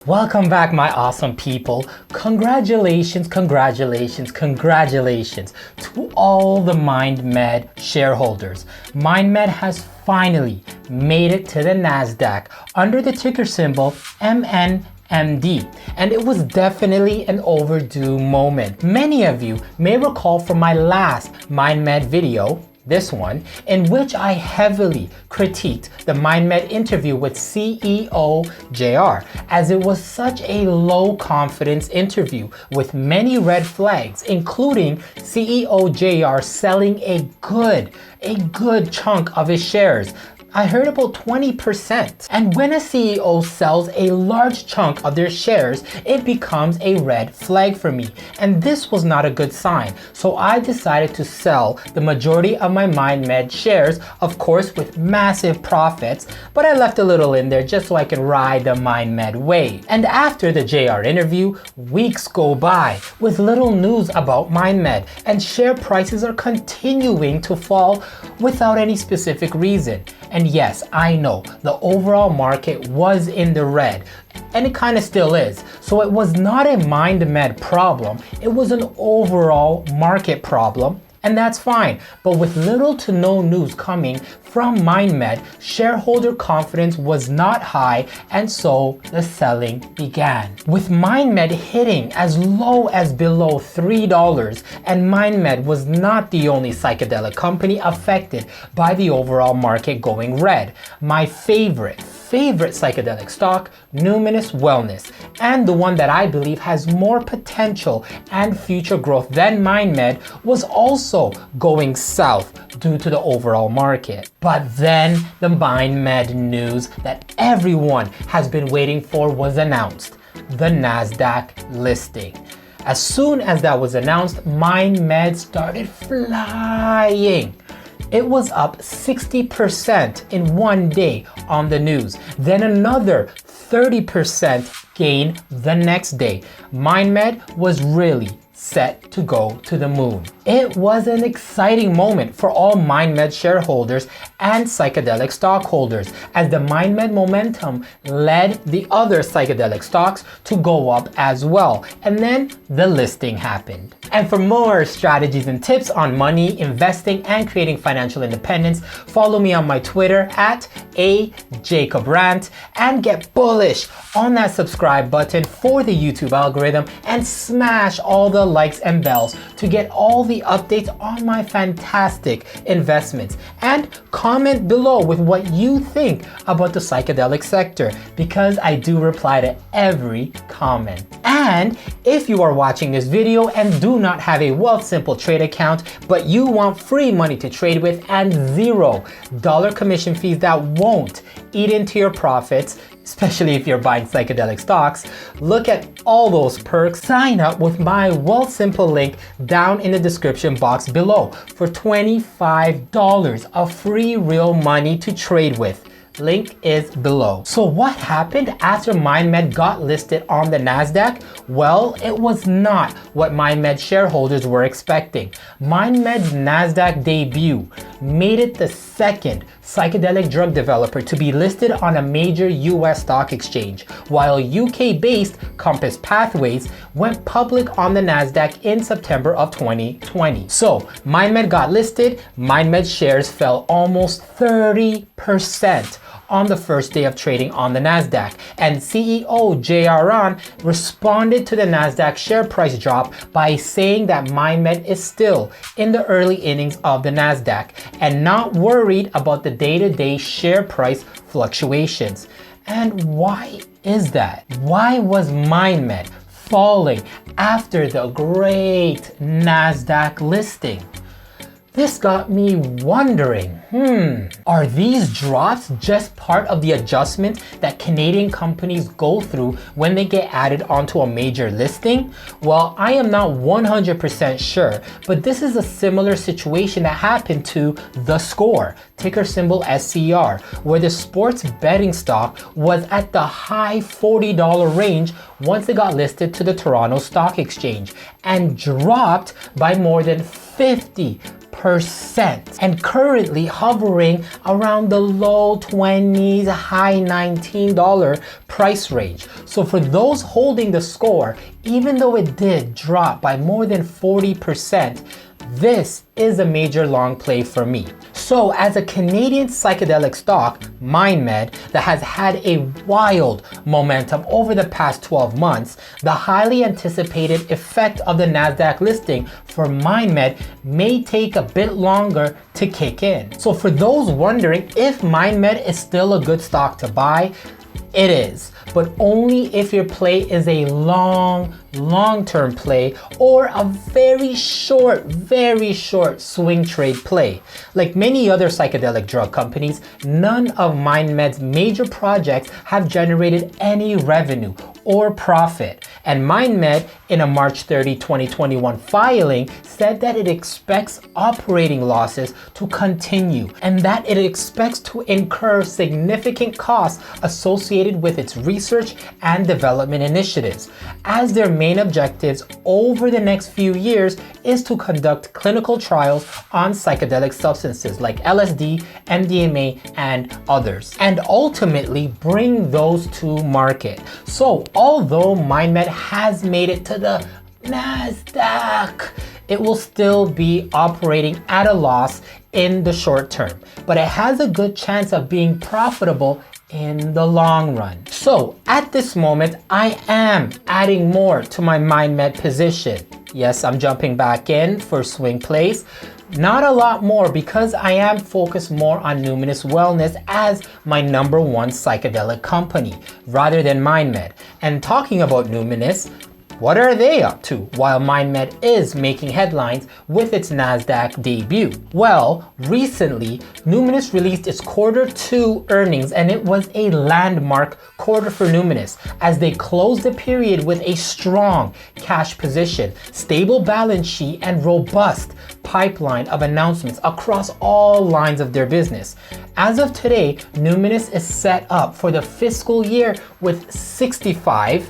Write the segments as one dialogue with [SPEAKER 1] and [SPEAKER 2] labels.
[SPEAKER 1] Welcome back, my awesome people. Congratulations to all the Mindmed shareholders. Mindmed has finally made it to the NASDAQ under the ticker symbol Mnmd, and it was definitely an overdue moment. Many of you may recall from my last Mindmed video, this one, in which I heavily critiqued the Mindmed interview with CEO JR, as it was such a low confidence interview with many red flags, including CEO JR selling a good chunk of his shares. I heard about 20%. And when a CEO sells a large chunk of their shares, it becomes a red flag for me. And this was not a good sign. So I decided to sell the majority of my Mindmed shares, of course with massive profits, but I left a little in there just so I can ride the Mindmed wave. And after the JR interview, weeks go by with little news about Mindmed, and share prices are continuing to fall without any specific reason. And yes, I know the overall market was in the red, and it kind of still is. So it was not a Mindmed problem, it was an overall market problem. And that's fine, but with little to no news coming from Mindmed, shareholder confidence was not high, and so the selling began. With Mindmed hitting as low as below $3, and Mindmed was not the only psychedelic company affected by the overall market going red. My favorite psychedelic stock, Numinus Wellness, and the one that I believe has more potential and future growth than Mindmed, was also going south due to the overall market. But then the Mindmed news that everyone has been waiting for was announced: the NASDAQ listing. As soon as that was announced, Mindmed started flying. It was up 60% in one day on the news, then another 30% gain the next day. Mindmed was really set to go to the moon. It was an exciting moment for all Mindmed shareholders and psychedelic stockholders, as the Mindmed momentum led the other psychedelic stocks to go up as well. And then the listing happened. And for more strategies and tips on money, investing, and creating financial independence, follow me on my Twitter at Jacob Rant, and get bullish on that subscribe button for the YouTube algorithm, and smash all the likes and bells to get all the updates on my fantastic investments. And comment below with what you think about the psychedelic sector, because I do reply to every comment. And if you are watching this video and do not have a Wealthsimple trade account, but you want free money to trade with and $0 commission fees that won't eat into your profits, especially if you're buying psychedelic stocks, look at all those perks. Sign up with my Wealthsimple link down in the description box below for $25 of free real money to trade with. Link is below. So what happened after Mindmed got listed on the NASDAQ? Well, it was not what Mindmed shareholders were expecting. Mindmed's NASDAQ debut made it the second psychedelic drug developer to be listed on a major US stock exchange, while UK-based Compass Pathways went public on the NASDAQ in September of 2020. So Mindmed got listed, Mindmed shares fell almost 30% on the first day of trading on the NASDAQ, and CEO JR Rant responded to the NASDAQ share price drop by saying that Mindmed is still in the early innings of the NASDAQ and not worried about the day-to-day share price fluctuations. And why is that? Why was Mindmed falling after the great NASDAQ listing? This got me wondering, are these drops just part of the adjustment that Canadian companies go through when they get added onto a major listing? Well, I am not 100% sure, but this is a similar situation that happened to The Score, ticker symbol SCR, where the sports betting stock was at the high $40 range once it got listed to the Toronto Stock Exchange, and dropped by more than 50% and currently hovering around the low 20s, high $19 price range. So for those holding the score, even though it did drop by more than 40%, this is a major long play for me. So as a Canadian psychedelic stock, Mindmed, that has had a wild momentum over the past 12 months, the highly anticipated effect of the NASDAQ listing for Mindmed may take a bit longer to kick in. So for those wondering if Mindmed is still a good stock to buy, it is, but only if your play is a long-term play or a very short swing trade play. Like many other psychedelic drug companies, none of Mindmed's major projects have generated any revenue or profit. And Mindmed, in a March 30, 2021 filing, said that it expects operating losses to continue and that it expects to incur significant costs associated with its research and development initiatives, as their main objectives over the next few years is to conduct clinical trials on psychedelic substances like LSD, MDMA, and others, and ultimately bring those to market. So although Mindmed has made it to the NASDAQ, it will still be operating at a loss in the short term, but it has a good chance of being profitable in the long run. So at this moment, I am adding more to my Mindmed position. Yes, I'm jumping back in for swing plays. Not a lot more because I am focused more on Numinus Wellness as my #1 psychedelic company rather than Mindmed. And talking about Numinus, what are they up to while Mindmed is making headlines with its NASDAQ debut? Well, recently, Numinus released its Q2 earnings, and it was a landmark quarter for Numinus as they closed the period with a strong cash position, stable balance sheet, and robust pipeline of announcements across all lines of their business. As of today, Numinus is set up for the fiscal year with $65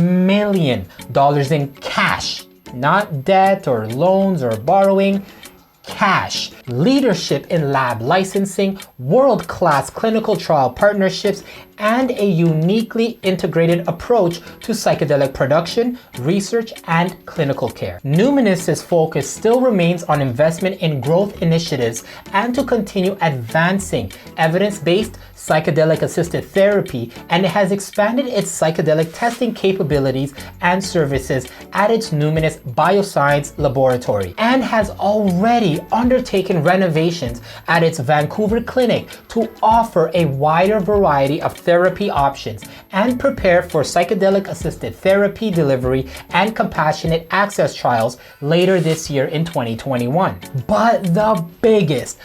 [SPEAKER 1] million in cash, not debt or loans or borrowing, cash, leadership in lab licensing, world-class clinical trial partnerships, and a uniquely integrated approach to psychedelic production, research, and clinical care. Numinus's focus still remains on investment in growth initiatives and to continue advancing evidence-based psychedelic-assisted therapy, and it has expanded its psychedelic testing capabilities and services at its Numinus Bioscience Laboratory, and has already undertaken renovations at its Vancouver clinic to offer a wider variety of therapy options and prepare for psychedelic-assisted therapy delivery and compassionate access trials later this year in 2021. But the biggest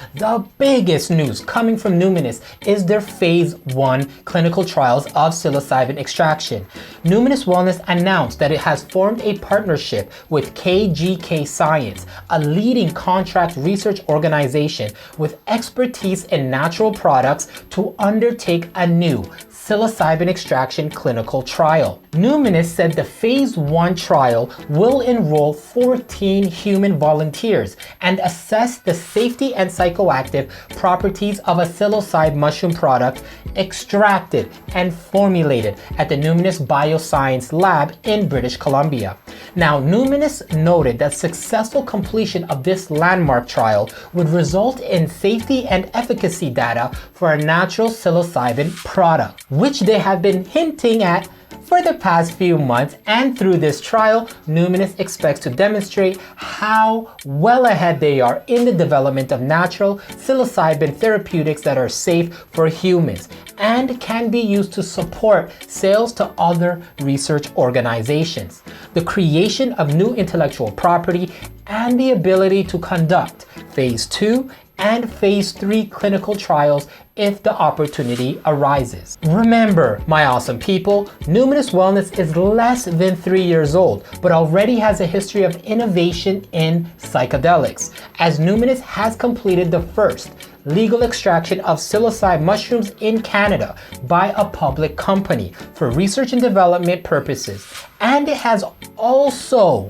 [SPEAKER 1] news coming from Numinus is their phase 1 clinical trials of psilocybin extraction. Numinus Wellness announced that it has formed a partnership with KGK Science, a leading contract research organization with expertise in natural products, to undertake a new psilocybin extraction clinical trial. Numinus said the phase 1 trial will enroll 14 human volunteers and assess the safety and psychoactive properties of a psilocybin mushroom product extracted and formulated at the Numinus Bioscience Lab in British Columbia. Now, Numinus noted that successful completion of this landmark trial would result in safety and efficacy data for a natural psilocybin product, which they have been hinting at for the past few months, and through this trial, Numinus expects to demonstrate how well ahead they are in the development of natural psilocybin therapeutics that are safe for humans and can be used to support sales to other research organizations, the creation of new intellectual property, and the ability to conduct phase 2 and phase 3 clinical trials if the opportunity arises. Remember, my awesome people, Numinus Wellness is less than 3 years old, but already has a history of innovation in psychedelics, as Numinus has completed the first legal extraction of psilocybin mushrooms in Canada by a public company for research and development purposes, and it has also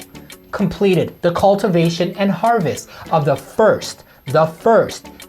[SPEAKER 1] completed the cultivation and harvest of the first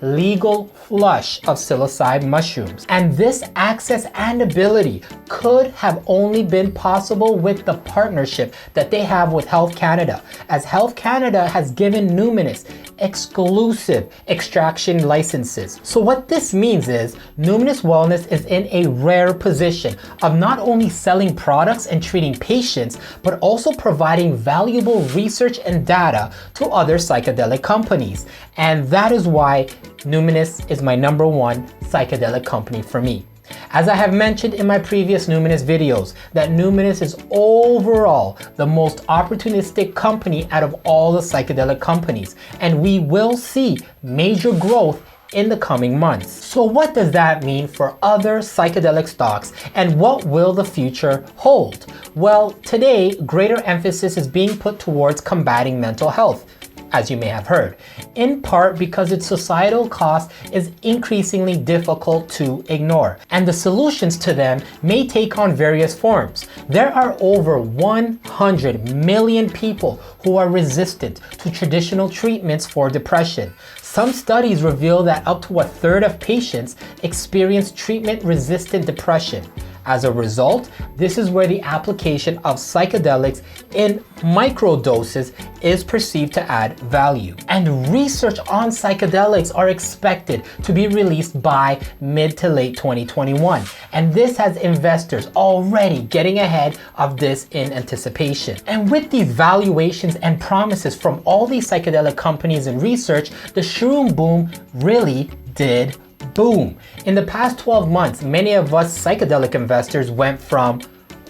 [SPEAKER 1] legal flush of psilocybe mushrooms. And this access and ability could have only been possible with the partnership that they have with Health Canada, as Health Canada has given Numinus exclusive extraction licenses. So what this means is Numinus Wellness is in a rare position of not only selling products and treating patients, but also providing valuable research and data to other psychedelic companies. And that is why Numinus is my #1 psychedelic company for me. As I have mentioned in my previous Numinus videos, that Numinus is overall the most opportunistic company out of all the psychedelic companies, and we will see major growth in the coming months. So what does that mean for other psychedelic stocks, and what will the future hold? Well, today, greater emphasis is being put towards combating mental health, as you may have heard, in part because its societal cost is increasingly difficult to ignore, and the solutions to them may take on various forms. There are over 100 million people who are resistant to traditional treatments for depression. Some studies reveal that up to 1/3 of patients experience treatment-resistant depression. As a result, this is where the application of psychedelics in microdoses is perceived to add value. And research on psychedelics are expected to be released by mid to late 2021. And this has investors already getting ahead of this in anticipation. And with these valuations and promises from all these psychedelic companies and research, the shroom boom really did boom. In the past 12 months, many of us psychedelic investors went from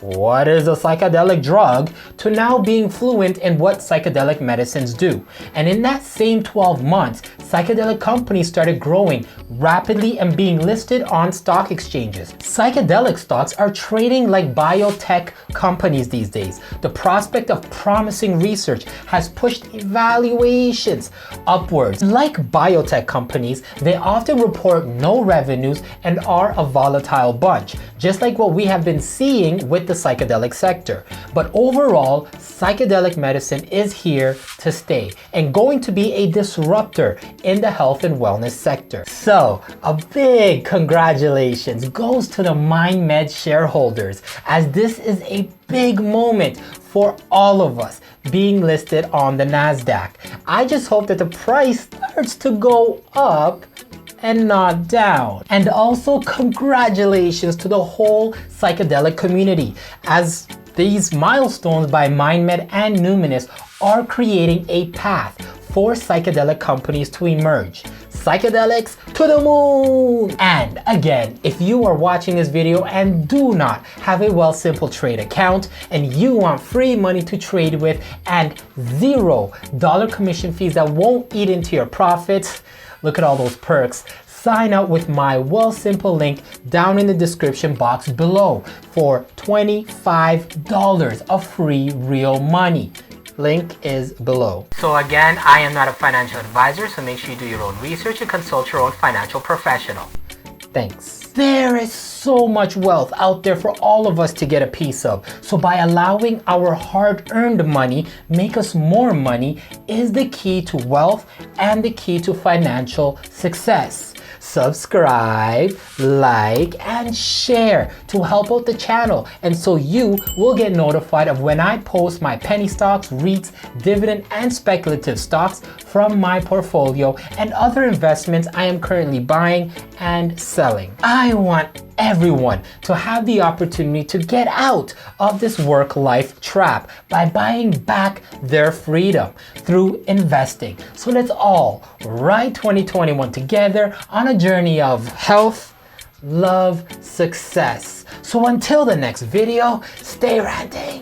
[SPEAKER 1] what is a psychedelic drug to now being fluent in what psychedelic medicines do. And in that same 12 months, psychedelic companies started growing rapidly and being listed on stock exchanges. Psychedelic stocks are trading like biotech companies these days. The prospect of promising research has pushed valuations upwards. Like biotech companies, they often report no revenues and are a volatile bunch, just like what we have been seeing with the psychedelic sector. But overall, psychedelic medicine is here to stay and going to be a disruptor in the health and wellness sector. So a big congratulations goes to the Mindmed shareholders, as this is a big moment for all of us being listed on the NASDAQ. I just hope that the price starts to go up and not down. And also congratulations to the whole psychedelic community, as these milestones by Mindmed and Numinus are creating a path for psychedelic companies to emerge. Psychedelics to the moon! And again, if you are watching this video and do not have a Wealthsimple trade account and you want free money to trade with and $0 commission fees that won't eat into your profits, look at all those perks. Sign up with my Wealthsimple link down in the description box below for $25 of free real money. Link is below. So again, I am not a financial advisor, so make sure you do your own research and consult your own financial professional. Thanks. There is so much wealth out there for all of us to get a piece of. So by allowing our hard-earned money make us more money is the key to wealth and the key to financial success. Subscribe, like, and share to help out the channel, and so you will get notified of when I post my penny stocks, REITs, dividend, and speculative stocks from my portfolio and other investments I am currently buying and selling. I want everyone to have the opportunity to get out of this work-life trap by buying back their freedom through investing. So let's all ride 2021 together on a journey of health, love, success. So until the next video, stay ranting.